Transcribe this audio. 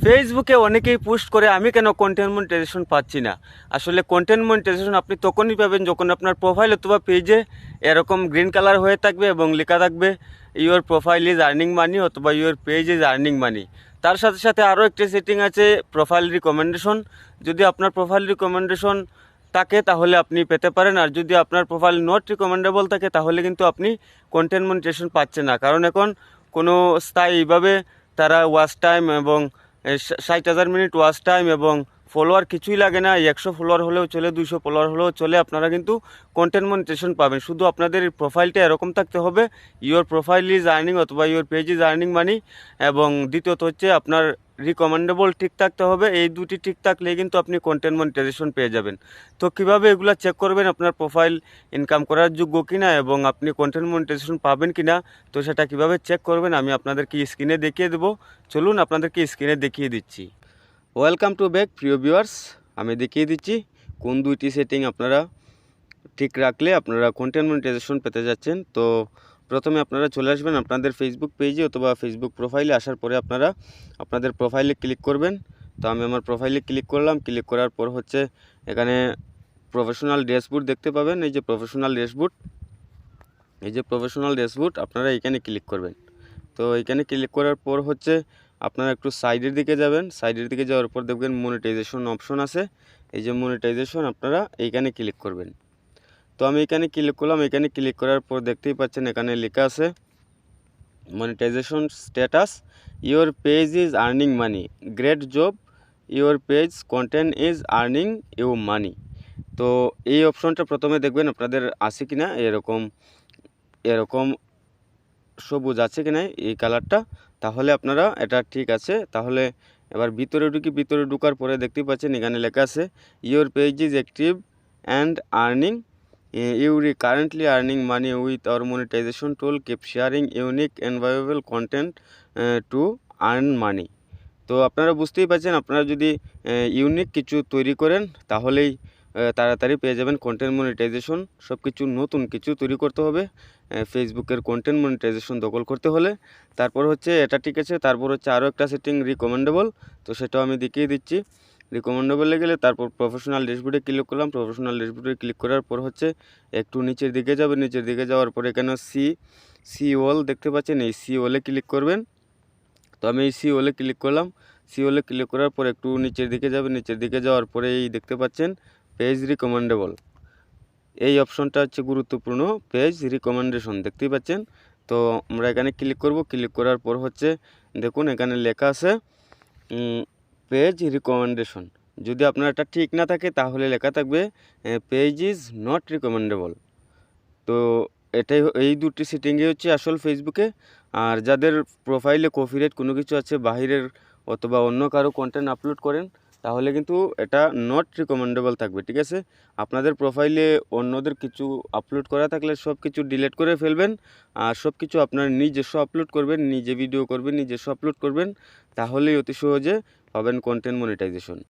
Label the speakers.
Speaker 1: ফেসবুকে অনেকেই পোস্ট করে আমি কেন কন্টেন্ট মনিটাইজেশন পাচ্ছি না। আসলে কন্টেন্ট মনিটাইজেশন আপনি তখনই পাবেন যখন আপনার প্রোফাইল অথবা পেজে এরকম গ্রিন কালার হয়ে থাকবে এবং লেখা থাকবে your profile is earning money অথবা your page is earning money. তার সাথে সাথে আরও একটি সেটিং আছে প্রোফাইল রিকমেন্ডেশন। যদি আপনার প্রোফাইল রিকমেন্ডেশন থাকে তাহলে আপনি পেতে পারেন, আর যদি আপনার প্রোফাইল নট রিকমেন্ডেবল থাকে তাহলে কিন্তু আপনি কন্টেন্ট মনিটাইজেশন পাচ্ছেন না। কারণ এখন কোনো স্থায়ীভাবে তারা ওয়াচ টাইম এবং 60,000 মিনিট ওয়াচ টাইম এবং ফলোয়ার কিছুই লাগে না। 100 ফলোয়ার হলেও চলে, 200 ফলোয়ার হলেও চলে, আপনারা কিন্তু কন্টেন্ট মনিটাইজেশন পাবেন। শুধু আপনাদের প্রোফাইলটা এরকম থাকতে হবে ইউর প্রোফাইল ইজ আর্নিং অথবা ইউর পেজ ইজ আর্নিং মানি, এবং দ্বিতীয়ত হচ্ছে আপনার রিকমেন্ডেবল ঠিক থাকতে হবে। এই দুটি ঠিক থাকলেই কিন্তু আপনি কন্টেন্ট মনিটাইজেশন পেয়ে যাবেন। তো কীভাবে এগুলো চেক করবেন আপনার প্রোফাইল ইনকাম করার যোগ্য কিনা এবং আপনি কন্টেন্ট মনিটাইজেশন পাবেন কিনা, তো সেটা কিভাবে চেক করবেন আমি আপনাদেরকে স্ক্রিনে দেখিয়ে দেবো। চলুন আপনাদেরকে স্ক্রিনে দেখিয়ে দিচ্ছি। ওয়েলকাম টু ব্যাক প্রিয় ভিউয়ার্স, আমি দেখিয়ে দিচ্ছি কোন দুইটি সেটিং আপনারা ঠিক রাখলে আপনারা কন্টেন্ট মনিটাইজেশন পেতে যাচ্ছেন। তো প্রথমে আপনারা চলে আসবেন আপনাদের ফেসবুক পেজে অথবা ফেসবুক প্রোফাইলে। আসার পরে আপনারা আপনাদের প্রোফাইলে ক্লিক করবেন। তো আমি আমার প্রোফাইলে ক্লিক করলাম। ক্লিক করার পর হচ্ছে এখানে প্রফেশনাল ড্যাশবোর্ড দেখতে পাবেন। এই যে প্রফেশনাল ড্যাশবোর্ড, আপনারা এখানে ক্লিক করবেন। তো এখানে ক্লিক করার পর হচ্ছে আপনারা একটু সাইডের দিকে যাবেন। সাইডের দিকে যাওয়ার পর দেখবেন মনিটাইজেশন অপশন আছে। এই যে মনিটাইজেশন, আপনারা এইখানে ক্লিক করবেন। তো আমি এখানে ক্লিক করলাম। এখানে ক্লিক করার পর দেখতেই পাচ্ছেন এখানে লেখা আছে monetisation status, your page is earning money, great job, your page content is earning you money. তো এই অপশনটা প্রথমে দেখবেন আপনাদের আছে কিনা, এরকম সবুজ আছে কিনা এই কালারটা, তাহলে আপনারা এটা ঠিক আছে। তাহলে এবার ভিতরে ঢুকার পরে দেখতে পাচ্ছেন এখানে লেখা আছে your page is active and earning, you currently earning money with our monetisation tool, keep sharing unique and viable content to earn money. তো আপনারা বুঝতেই পারছেন, আপনারা যদি ইউনিক কিছু তৈরি করেন তাহলেই তাড়াতাড়ি পেয়ে যাবেন কন্টেন্ট মনিটাইজেশন। সব কিছু নতুন কিছু তৈরি করতে হবে ফেসবুকের কন্টেন্ট মনিটাইজেশন দখল করতে হলে। তারপর হচ্ছে এটা ঠিক আছে। তারপর হচ্ছে আরও একটা সেটিং রিকমেন্ডেবল, তো সেটাও আমি দেখিয়ে দিচ্ছি। রিকমেন্ডেবলে গেলে তারপর প্রফেশনাল ড্যাশবোর্ডে ক্লিক করলাম। প্রফেশনাল ড্যাশবোর্ডে ক্লিক করার পর হচ্ছে একটু নিচের দিকে যাবে। নিচের দিকে যাওয়ার পর এখানে সি ওয়াল দেখতে পাচ্ছেন, এই সি ওয়ালে ক্লিক করবেন। তো আমি এই সি ওয়ালে ক্লিক করলাম। সি ওয়ালে ক্লিক করার পর একটু নিচের দিকে যাবে। নিচের দিকে যাওয়ার পরে এই দেখতে পাচ্ছেন পেজ রিকমেন্ডেবল, এই অপশনটা হচ্ছে গুরুত্বপূর্ণ। পেজ রিকমেন্ডেশন দেখতেই পাচ্ছেন। তো আমরা এখানে ক্লিক করব। ক্লিক করার পর হচ্ছে দেখুন এখানে লেখা আছে পেজ রিকমেন্ডেশন। যদি আপনার এটা ঠিক না থাকে তাহলে লেখা থাকবে পেজ ইজ নট রিকমেন্ডেবল। তো এই দুটি সেটিংই হচ্ছে আসল ফেসবুকে। আর যাদের প্রোফাইলে কপিরাইট কোনো কিছু আছে, বাহিরের অথবা অন্য কারো কন্টেন্ট আপলোড করেন, তাহলে কিন্তু এটা নট রিকমেন্ডেবল থাকবে। ঠিক আছে, আপনাদের প্রোফাইলে অন্যদের কিছু আপলোড করা থাকলে সব কিছু ডিলিট করে ফেলবেন, আর সব কিছু আপনার নিজস্ব আপলোড করবেন, নিজে ভিডিও করবেন, নিজস্ব আপলোড করবেন, তাহলেই অতি সহজে পাবেন কন্টেন্ট মনিটাইজেশন।